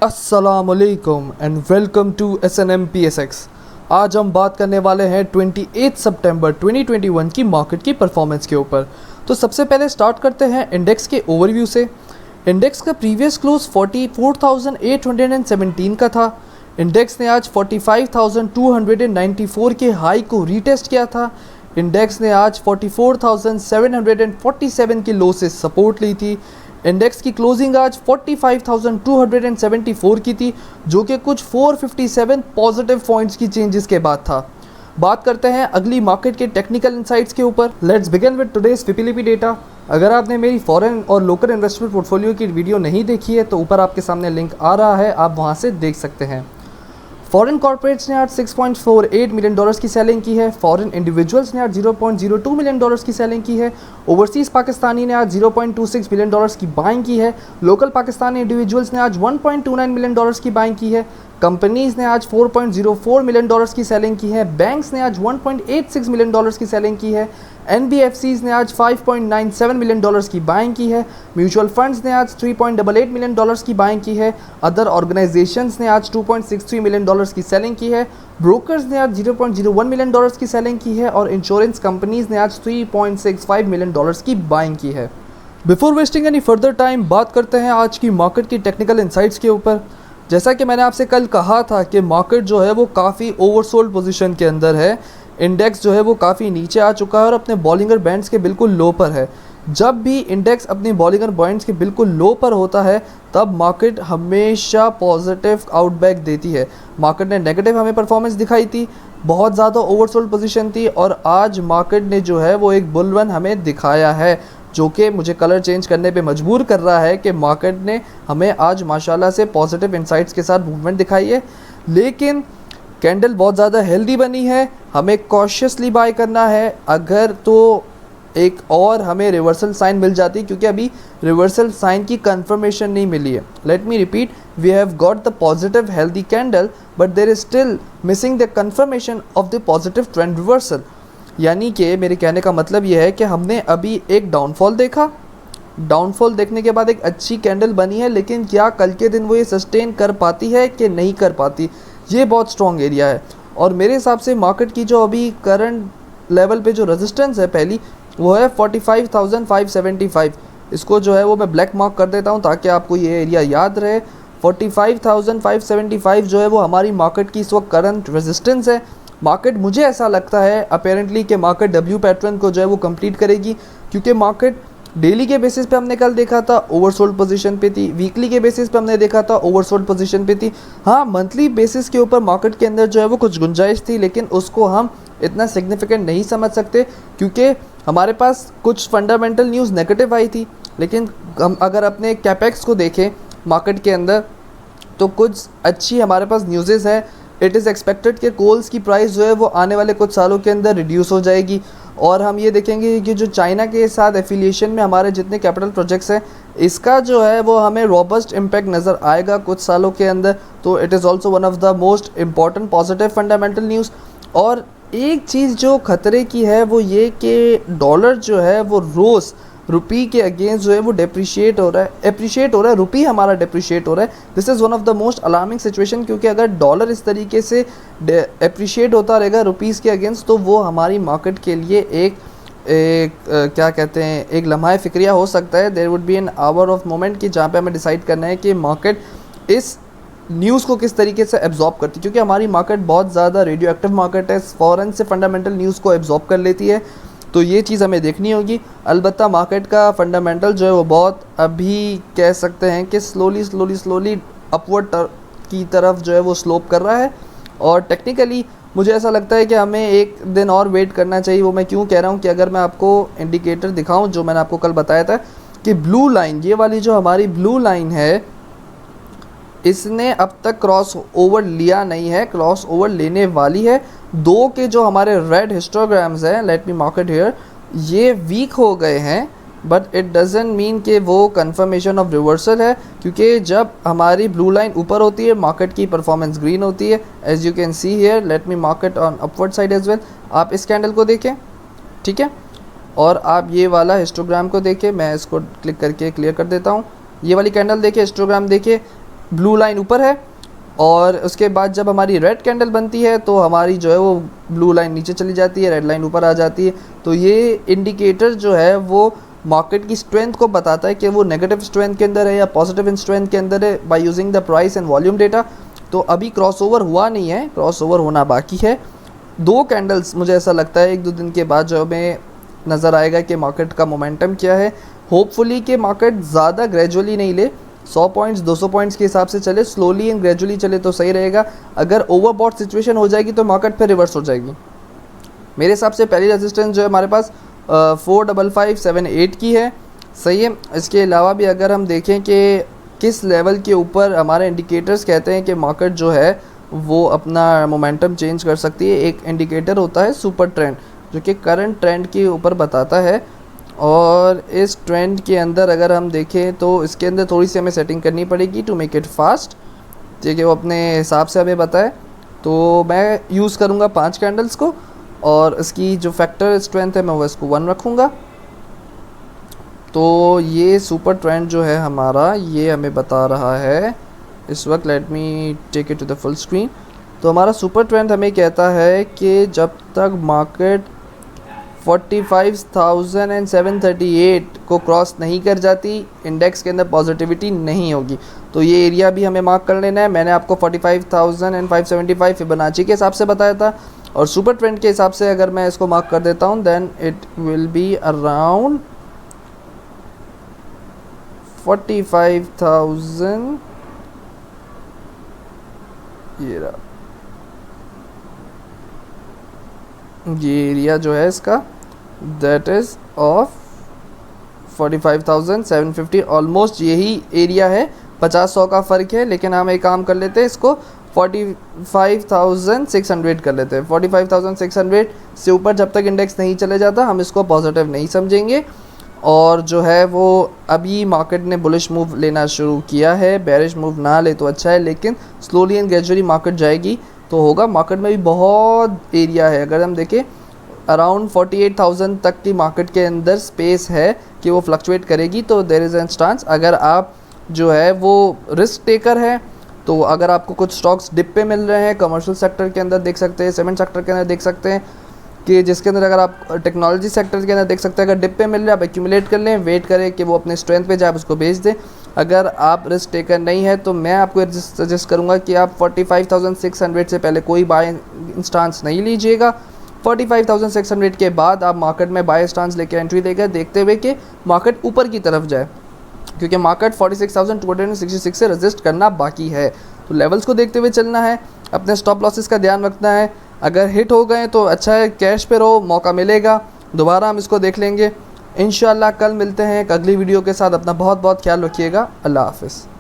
अस्सलामुअलैकुम and welcome to SNMPSX। आज हम बात करने वाले हैं 28 सितंबर 2021 की मार्केट की परफॉर्मेंस के ऊपर। तो सबसे पहले स्टार्ट करते हैं इंडेक्स के ओवरव्यू से। इंडेक्स का प्रीवियस क्लोज 44,817 का था। इंडेक्स ने आज 45,294 के हाई को रीटेस्ट किया था। इंडेक्स ने आज 44,747 के लो से सपोर्ट ली थी। इंडेक्स की क्लोजिंग आज 45,274 की थी, जो कि कुछ 457 पॉजिटिव पॉइंट्स की चेंजेस के बाद था। बात करते हैं अगली मार्केट के टेक्निकल इंसाइट्स के ऊपर। लेट्स बिगिन विद टुडेस फिपिलिपी डेटा। अगर आपने मेरी फॉरेन और लोकल इन्वेस्टमेंट पोर्टफोलियो की वीडियो नहीं देखी है तो ऊपर आपके सामने लिंक आ रहा है, आप वहां से देख सकते हैं। फॉरेन कॉर्पोरेट्स ने आज 6.48 मिलियन डॉलर्स की सेलिंग की है। फॉरेन इंडिविजुअल्स ने आज 0.02 मिलियन डॉलर्स की सेलिंग की है। ओवरसीज़ पाकिस्तानी ने आज 0.26 मिलियन डॉलर्स की बाइंग की है। लोकल पाकिस्तानी इंडिविजुअल्स ने आज 1.29 मिलियन डॉलर्स की बाइंग की है। कंपनीज़ ने आज 4.04 मिलियन डॉलर्स की सेलिंग की है। बैंक्स ने आज 1.86 मिलियन डॉलर्स की सेलिंग की है। NBFCs ने आज 5.97 मिलियन डॉलर्स की बाइंग की है। म्यूचुअल फंड्स ने आज 3.88 मिलियन डॉलर्स की बाइंग की है। अदर ऑर्गेनाइजेशंस ने आज 2.63 मिलियन डॉलर्स की सेलिंग की है। ब्रोकर्स ने आज 0.01 मिलियन डॉलर्स की सेलिंग की है और इंश्योरेंस कंपनीज ने आज 3.65 मिलियन डॉलर्स की बाइंग की है। Before wasting any further time बात करते हैं आज की मार्केट की टेक्निकल इंसाइट्स के ऊपर। जैसा कि मैंने आपसे कल कहा था कि मार्केट जो है वो काफ़ी ओवरसोल्ड पोजीशन के अंदर है। इंडेक्स जो है वो काफ़ी नीचे आ चुका है और अपने बॉलिंगर बैंड्स के बिल्कुल लो पर है। जब भी इंडेक्स अपनी बॉलिंगर बैंड्स के बिल्कुल लो पर होता है तब मार्केट हमेशा पॉजिटिव आउटबैक देती है। मार्केट ने नेगेटिव हमें परफॉर्मेंस दिखाई थी, बहुत ज़्यादा ओवरसोल्ड पोजीशन थी और आज मार्केट ने जो है वो एक बुल रन हमें दिखाया है, जो कि मुझे कलर चेंज करने पे मजबूर कर रहा है कि मार्केट ने हमें आज माशाल्लाह से पॉजिटिव इंसाइट्स के साथ मूवमेंट दिखाई है। लेकिन कैंडल बहुत ज़्यादा हेल्दी बनी है, हमें कॉशियसली बाय करना है। अगर तो एक और हमें रिवर्सल साइन मिल जाती, क्योंकि अभी रिवर्सल साइन की कंफर्मेशन नहीं मिली है। Let me repeat, we have got the positive healthy candle but there is still missing the confirmation of the positive trend reversal. यानी कि मेरे कहने का मतलब यह है कि हमने अभी एक डाउनफॉल देखा, डाउनफॉल देखने के बाद एक अच्छी कैंडल बनी है, लेकिन क्या कल के दिन वो ये सस्टेन कर पाती है कि नहीं कर पाती, ये बहुत स्ट्रॉन्ग एरिया है। और मेरे हिसाब से मार्केट की जो अभी करंट लेवल पे जो रेजिस्टेंस है पहली, वो है 45,575। इसको जो है वो मैं ब्लैक मार्क कर देता हूँ ताकि आपको ये एरिया याद रहे। 45,575 जो है वो हमारी मार्केट की इस वक्त करंट रेजिस्टेंस है। मार्केट मुझे ऐसा लगता है अपेरेंटली कि मार्केट डब्ल्यू पैटर्न को जो है वो कंप्लीट करेगी, क्योंकि मार्केट डेली के बेसिस पे हमने कल देखा था ओवरसोल्ड पोजीशन पे थी, वीकली के बेसिस पे हमने देखा था ओवरसोल्ड पोजीशन पे थी। हाँ, मंथली बेसिस के ऊपर मार्केट के अंदर जो है वो कुछ गुंजाइश थी, लेकिन उसको हम इतना सिग्निफिकेंट नहीं समझ सकते क्योंकि हमारे पास कुछ फंडामेंटल न्यूज़ नेगेटिव आई थी। लेकिन हम अगर अपने कैपेक्स को देखें मार्केट के अंदर तो कुछ अच्छी हमारे पास न्यूज़ेज़ है। इट इज़ एक्सपेक्टेड कि कोल्स की प्राइस जो है वो आने वाले कुछ सालों के अंदर रिड्यूस हो जाएगी और हम ये देखेंगे कि जो चाइना के साथ एफिलिएशन में हमारे जितने कैपिटल प्रोजेक्ट्स हैं, इसका जो है वो हमें रॉबस्ट इम्पैक्ट नज़र आएगा कुछ सालों के अंदर। तो it is also one of the most important positive fundamental news. और एक चीज़ जो खतरे की है वो ये कि डॉलर जो है वो रोज़ रुपी के अगेंस्ट जो है वो एप्रिशिएट हो रहा है, रुपी हमारा डेप्रिशिएट हो रहा है। This is one of the most alarming situation, क्योंकि अगर डॉलर इस तरीके से एप्रिशिएट होता रहेगा रुपीज़ के अगेंस्ट तो वो हमारी मार्केट के लिए एक क्या कहते हैं, एक लम्हा फ़िक्रिया हो सकता है। There would be an hour of moment कि जहाँ पे हमें डिसाइड करना है कि मार्केट इस न्यूज़ को किस तरीके से एब्जॉर्ब करती है, क्योंकि हमारी मार्केट बहुत ज़्यादा रेडियो एक्टिव मार्केट है, फ़ौरन से फंडामेंटल न्यूज़ को एब्जॉर्ब कर लेती है। तो ये चीज़ हमें देखनी होगी। अलबत्ता मार्केट का फंडामेंटल जो है वो बहुत अभी कह सकते हैं कि स्लोली अपवर्ड की तरफ जो है वो स्लोप कर रहा है। और टेक्निकली मुझे ऐसा लगता है कि हमें एक दिन और वेट करना चाहिए। वो मैं क्यों कह रहा हूँ कि अगर मैं आपको इंडिकेटर दिखाऊँ जो मैंने आपको कल बताया था कि ब्लू लाइन, ये वाली जो हमारी ब्लू लाइन है, इसने अब तक क्रॉस ओवर लिया नहीं है, क्रॉस ओवर लेने वाली है। दो के जो हमारे रेड हिस्टोग्राम्स हैं, late me mark it here, ये वीक हो गए हैं बट इट डजंट मीन कि वो कंफर्मेशन ऑफ रिवर्सल है, क्योंकि जब हमारी ब्लू लाइन ऊपर होती है मार्केट की परफॉर्मेंस ग्रीन होती है। As you can see here, let me mark it on upward side as well. आप इस कैंडल को देखें, ठीक है, और आप ये वाला हिस्टोग्राम को देखें। मैं इसको क्लिक करके क्लियर कर देता हूँ। ये वाली कैंडल देखिए, हिस्टोग्राम देखिए, ब्लू लाइन ऊपर है और उसके बाद जब हमारी रेड कैंडल बनती है तो हमारी जो है वो ब्लू लाइन नीचे चली जाती है, रेड लाइन ऊपर आ जाती है। तो ये इंडिकेटर जो है वो मार्केट की स्ट्रेंथ को बताता है कि वो नेगेटिव स्ट्रेंथ के अंदर है या पॉजिटिव स्ट्रेंथ के अंदर है by using the price and volume data. तो अभी क्रॉसओवर हुआ नहीं है, क्रॉसओवर होना बाकी है। 2 कैंडल्स मुझे ऐसा लगता है 1-2 दिन के बाद जो हमें नज़र आएगा कि मार्केट का मोमेंटम क्या है। होपफुली कि मार्केट ज़्यादा ग्रेजुअली नहीं ले, 100 पॉइंट्स 200 पॉइंट्स के हिसाब से चले, स्लोली एंड ग्रेजुअली चले तो सही रहेगा। अगर ओवरबॉट सिचुएशन हो जाएगी तो मार्केट फिर रिवर्स हो जाएगी। मेरे हिसाब से पहली रेजिस्टेंस जो है हमारे पास 45578 की है, सही है। इसके अलावा भी अगर हम देखें कि किस लेवल के ऊपर हमारे इंडिकेटर्स कहते हैं कि मार्केट जो है वो अपना मोमेंटम चेंज कर सकती है, एक इंडिकेटर होता है सुपर ट्रेंड जो कि करंट ट्रेंड के ऊपर बताता है। और इस ट्रेंड के अंदर अगर हम देखें तो इसके अंदर थोड़ी सी हमें सेटिंग करनी पड़ेगी टू मेक इट फास्ट, ठीक है, वो अपने हिसाब से हमें बताए। तो मैं यूज़ करूँगा 5 कैंडल्स को और इसकी जो फैक्टर स्ट्रेंथ है मैं वो इसको 1 रखूँगा। तो ये सुपर ट्रेंड जो है हमारा ये हमें बता रहा है इस वक्त, let me take it to the full screen. तो हमारा सुपर ट्रेंड हमें कहता है कि जब तक मार्केट 45,738 को क्रॉस नहीं कर जाती इंडेक्स के अंदर पॉजिटिविटी नहीं होगी। तो ये एरिया भी हमें मार्क कर लेना है। मैंने आपको 45,575 फिबोनाची के हिसाब से बताया था और सुपर ट्रेंड के हिसाब से अगर मैं इसको मार्क कर देता हूँ then it will be around 45,000, ये एरिया जो है इसका दैट इज़ ऑफ 45,750, ऑलमोस्ट यही एरिया है, 50-100 का फ़र्क है। लेकिन हम एक काम कर लेते हैं, इसको 45,600 कर लेते हैं। 45,600 से ऊपर जब तक इंडेक्स नहीं चले जाता हम इसको पॉजिटिव नहीं समझेंगे। और जो है वो अभी मार्केट ने बुलिश मूव लेना शुरू किया है, बेरिश मूव ना ले तो अच्छा है, लेकिन स्लोली एंड ग्रेजुअली मार्केट जाएगी तो होगा। मार्केट में भी बहुत एरिया है, अगर हम देखें अराउंड 48,000 तक की मार्केट के अंदर स्पेस है कि वो फ्लक्चुएट करेगी। तो देयर इज़ एन चांस, अगर आप जो है वो रिस्क टेकर है तो अगर आपको कुछ स्टॉक्स डिप पे मिल रहे हैं, कमर्शियल सेक्टर के अंदर देख सकते हैं, सीमेंट सेक्टर के अंदर देख सकते हैं कि जिसके अंदर अगर आप टेक्नोलॉजी सेक्टर के अंदर देख सकते हैं, अगर डिप पे मिल रहा है आप एक्यूमुलेट कर लें, वेट करें कि वो अपने स्ट्रेंथ पे जाए, आप उसको बेच दें। अगर आप रिस्क टेकर नहीं है तो मैं आपको सजेस्ट करूंगा कि आप 45,600 से पहले कोई बाय स्टांस नहीं लीजिएगा। 45,600 के बाद आप मार्केट में बाय स्टांस लेकर एंट्री देकर देखते हुए कि मार्केट ऊपर की तरफ जाए, क्योंकि मार्केट 46,266 से रेजिस्ट करना बाकी है। तो लेवल्स को देखते हुए चलना है, अपने स्टॉप लॉसेस का ध्यान रखना है। अगर हिट हो गए तो अच्छा है, कैश पे रहो, मौका मिलेगा दोबारा हम इसको देख लेंगे इंशाल्लाह। कल मिलते हैं एक अगली वीडियो के साथ। अपना बहुत बहुत ख्याल रखिएगा। अल्लाह हाफ़िज़।